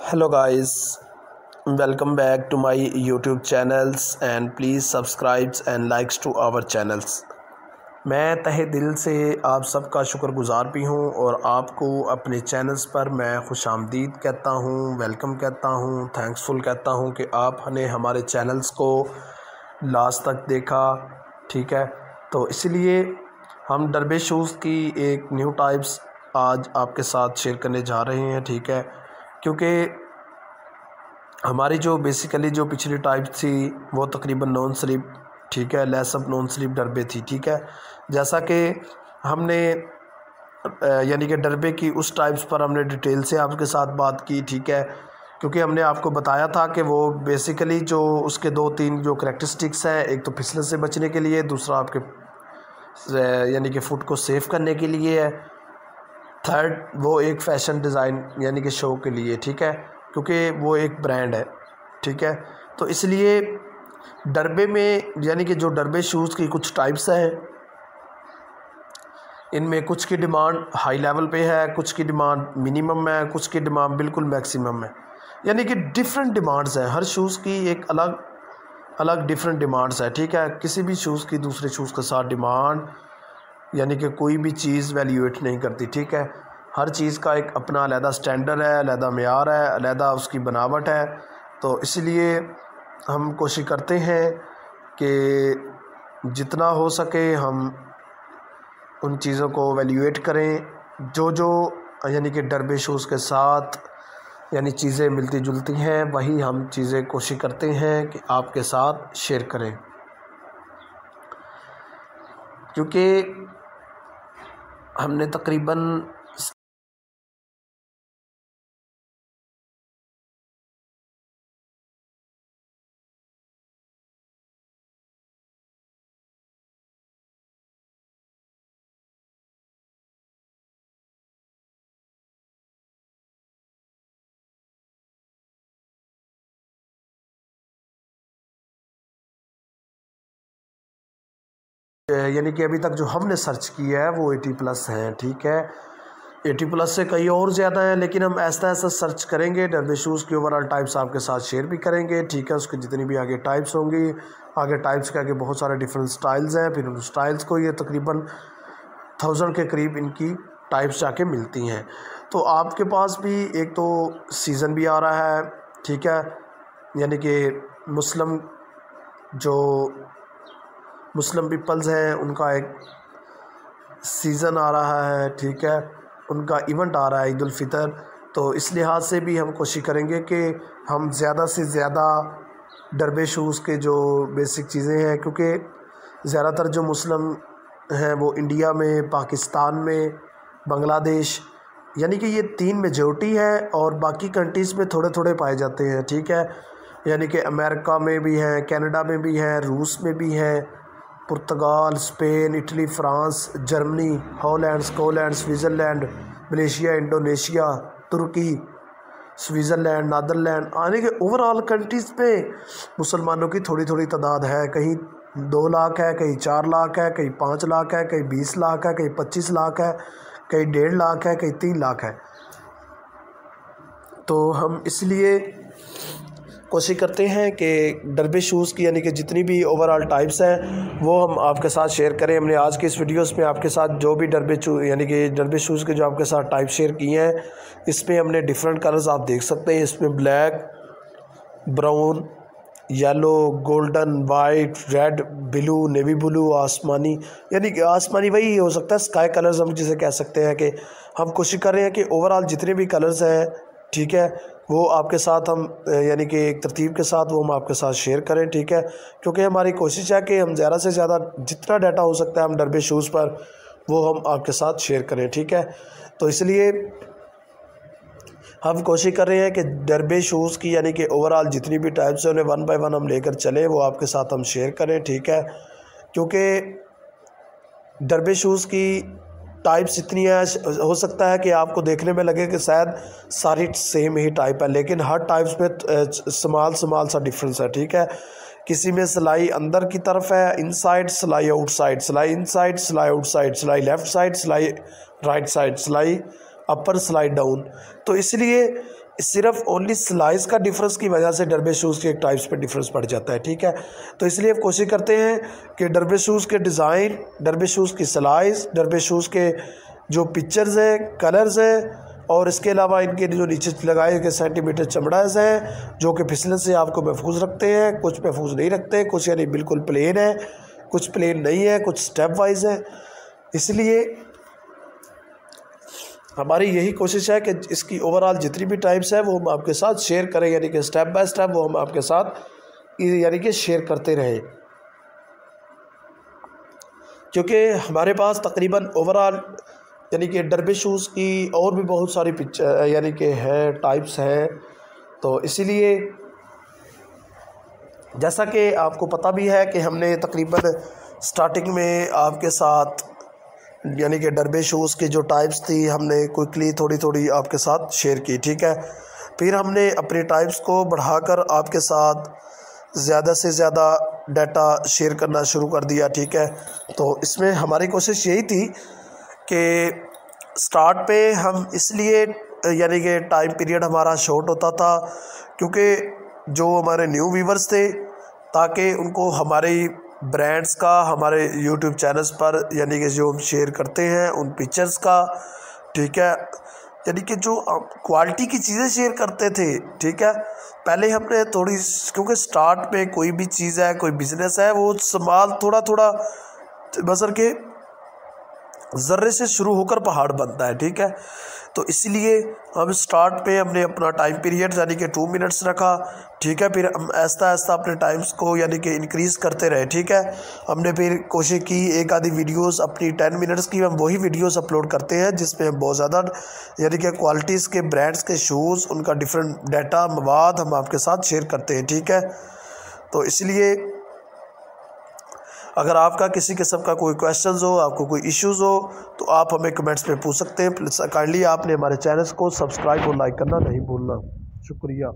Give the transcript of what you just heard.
Hello guys, welcome back to my YouTube channels and please subscribe and likes to our channels। मैं तहे दिल से आप सबका शुक्रगुज़ार भी हूँ और आपको अपने चैनल्स पर मैं खुशामदीद कहता हूँ, वेलकम कहता हूँ, थैंक्सफुल कहता हूँ कि आपने हमारे चैनल्स को लास्ट तक देखा। ठीक है, तो इसलिए हम दरवेश शूज़ की एक न्यू टाइप्स आज आपके साथ शेयर करने जा रहे हैं। ठीक है, क्योंकि हमारी जो बेसिकली जो पिछली टाइप थी वो तकरीबन नॉन स्लिप, ठीक है, less up non slip Derby थी। ठीक है, जैसा कि हमने यानी कि डरबे की उस टाइप्स पर हमने डिटेल से आपके साथ बात की। ठीक है, क्योंकि हमने आपको बताया था कि वो बेसिकली जो उसके दो तीन जो करैक्टरिस्टिक्स हैं, एक तो फिसलन से बचने के लिए, दूसरा आपके यानी कि फुट को सेफ करने के लिए है, थर्ड वो एक फ़ैशन डिज़ाइन यानी कि शो के लिए। ठीक है, क्योंकि वो एक ब्रांड है। ठीक है, तो इसलिए डरबे में यानी कि जो डरबे शूज़ की कुछ टाइप्स हैं, इनमें कुछ की डिमांड हाई लेवल पे है, कुछ की डिमांड मिनिमम है, कुछ की डिमांड बिल्कुल मैक्सिमम है। यानी कि डिफरेंट डिमांड्स हैं, हर शूज़ की एक अलग अलग डिफरेंट डिमांड्स है। ठीक है, किसी भी शूज़ की दूसरे शूज़ के साथ डिमांड यानी कि कोई भी चीज़ वैल्यूएट नहीं करती। ठीक है, हर चीज़ का एक अपना अलहदा स्टैंडर्ड है, अलहदा मेयार है, अलहदा उसकी बनावट है। तो इसलिए हम कोशिश करते हैं कि जितना हो सके हम उन चीज़ों को वैल्यूएट करें जो यानी कि डरबे शूज़ के साथ यानी चीज़ें मिलती जुलती हैं, वही हम चीज़ें कोशिश करते हैं कि आपके साथ शेयर करें। क्योंकि हमने तकरीबन यानी कि अभी तक जो हमने सर्च किया है वो 80+ हैं। ठीक है, 80+ से कई और ज़्यादा हैं, लेकिन हम ऐसा ऐसा सर्च करेंगे, डरबे शूज़ की ओवरऑल टाइप्स आपके साथ शेयर भी करेंगे। ठीक है, उसकी जितनी भी आगे टाइप्स होंगी, आगे टाइप्स के आगे बहुत सारे डिफरेंट स्टाइल्स हैं, फिर उन स्टाइल्स को ये तकरीबन 1000 के करीब इनकी टाइप्स जाके मिलती हैं। तो आपके पास भी एक तो सीज़न भी आ रहा है। ठीक है, यानी कि मुस्लिम पीपल्स हैं, उनका एक सीज़न आ रहा है। ठीक है, उनका इवेंट आ रहा है ईद उल फितर। तो इस लिहाज से भी हम कोशिश करेंगे कि हम ज़्यादा से ज़्यादा डरबे शूज़ के जो बेसिक चीज़ें हैं, क्योंकि ज़्यादातर जो मुस्लिम हैं वो इंडिया में, पाकिस्तान में, बांग्लादेश यानी कि ये 3 मेजॉरिटी है और बाकी कंट्रीज़ में थोड़े थोड़े पाए जाते हैं। ठीक है, यानी कि अमेरिका में भी हैं, कनाडा में भी हैं, रूस में भी हैं, Portugal, Spain, Italy, France, Germany, Holland, Scotland, Switzerland, Malaysia, Indonesia, तुर्की, स्विट्ज़रलैंड, नीदरलैंड आने के ओवरऑल कंट्रीज़ में मुसलमानों की थोड़ी थोड़ी तादाद है। कहीं 2 लाख है, कहीं 4 लाख है, कहीं 5 लाख है, कहीं 20 लाख है, कहीं 25 लाख है, कहीं 1.5 लाख है, कहीं 3 लाख है। तो हम इसलिए कोशिश करते हैं कि डरबे शूज़ की यानी कि जितनी भी ओवरऑल टाइप्स हैं वो हम आपके साथ शेयर करें। हमने आज के इस वीडियोस में आपके साथ जो भी यानी कि डरबे शूज़ के जो आपके साथ टाइप शेयर किए हैं, इसमें हमने डिफरेंट कलर्स आप देख सकते हैं। इसमें black, brown, yellow, golden, white, red, blue, navy blue, आसमानी, यानी कि आसमानी वही हो सकता है स्काई कलर्स हम जिसे कह सकते हैं। कि हम कोशिश कर रहे हैं कि ओवरऑल जितने भी कलर्स हैं, ठीक है, वो आपके साथ हम यानी कि एक तरतीब के साथ वो हम आपके साथ शेयर करें। ठीक है, क्योंकि हमारी कोशिश है कि हम ज़्यादा से ज़्यादा जितना डाटा हो सकता है हम डरबे शूज़ पर वो हम आपके साथ शेयर करें। ठीक है, तो इसलिए हम कोशिश कर रहे हैं कि डरबे शूज़ की यानी कि ओवरऑल जितनी भी टाइप्स हैं उन्हें 1 बाय 1 हम लेकर चलें, वो आपके साथ हम शेयर करें। ठीक है, क्योंकि डरबे शूज़ की टाइप्स इतनी है, हो सकता है कि आपको देखने में लगे कि शायद सारी सेम ही टाइप है, लेकिन हर टाइप्स में स्मॉल सा डिफरेंस है। ठीक है, किसी में सिलाई अंदर की तरफ है, इनसाइड सिलाई, आउटसाइड सिलाई, इनसाइड सिलाई, आउटसाइड सिलाई, लेफ़्ट साइड सिलाई, राइट साइड सिलाई, अपर स्लाइड डाउन। तो इसलिए सिर्फ ओनली सिलाइज का डिफरेंस की वजह से डरबे शूज़ के टाइप्स पे डिफरेंस पड़ जाता है, ठीक है। तो इसलिए हम कोशिश करते हैं कि डरबे शूज़ के डिज़ाइन, डरबे शूज़ की सिलाइज, डरबे शूज़ के जो पिक्चर्स हैं, कलर्स हैं, और इसके अलावा इनके जो नीचे लगाए गए सेंटीमीटर चमड़ास हैं जो कि फिसलन से आपको महफूज रखते हैं, कुछ महफूज नहीं रखते, कुछ यानी बिल्कुल प्लेन है, कुछ प्लेन नहीं है, कुछ स्टेप वाइज है। इसलिए हमारी यही कोशिश है कि इसकी ओवरऑल जितनी भी टाइप्स है वो हम आपके साथ शेयर करें, यानी कि स्टेप बाय स्टेप वो हम आपके साथ यानी कि शेयर करते रहें, क्योंकि हमारे पास तकरीबन ओवरऑल यानी कि डरबे शूज़ की और भी बहुत सारी पिक्चर यानी कि है टाइप्स हैं। तो इसीलिए जैसा कि आपको पता भी है कि हमने तकरीबन स्टार्टिंग में आपके साथ यानी कि डरबे शूज़ की जो टाइप्स थी हमने क्विकली थोड़ी थोड़ी आपके साथ शेयर की, ठीक है। फिर हमने अपनी टाइप्स को बढ़ाकर आपके साथ ज़्यादा से ज़्यादा डाटा शेयर करना शुरू कर दिया, ठीक है। तो इसमें हमारी कोशिश यही थी कि स्टार्ट पे हम इसलिए यानी कि टाइम पीरियड हमारा शॉर्ट होता था क्योंकि जो हमारे न्यू व्यूवर्स थे, ताकि उनको हमारे ब्रांड्स का हमारे यूट्यूब चैनल्स पर यानी कि जो हम शेयर करते हैं उन पिक्चर्स का, ठीक है, यानी कि जो क्वालिटी की चीज़ें शेयर करते थे, ठीक है। पहले हमने थोड़ी, क्योंकि स्टार्ट में कोई भी चीज़ है, कोई बिज़नेस है, वो संभाल थोड़ा थोड़ा बसर के ज़र्रे से शुरू होकर पहाड़ बनता है, ठीक है। तो इसलिए हम स्टार्ट पे हमने अपना टाइम पीरियड यानी कि 2 मिनट्स रखा, ठीक है। फिर हम आहिस्ता आहिस्ता अपने टाइम्स को यानी कि इंक्रीज़ करते रहे, ठीक है। हमने फिर कोशिश की एक आधी वीडियोस अपनी 10 मिनट्स की हम वही वीडियोस अपलोड करते हैं जिसमें हम बहुत ज़्यादा यानी कि क्वालिटीज़ के ब्रांड्स के शूज़, उनका डिफरेंट डाटा मवाद हम आपके साथ शेयर करते हैं, ठीक है। तो इसलिए अगर आपका किसी किस्म का कोई क्वेश्चंस हो, आपको कोई इश्यूज़ हो, तो आप हमें कमेंट्स में पूछ सकते हैं। प्लीज़ काइंडली आपने हमारे चैनल्स को सब्सक्राइब और लाइक करना नहीं भूलना। शुक्रिया।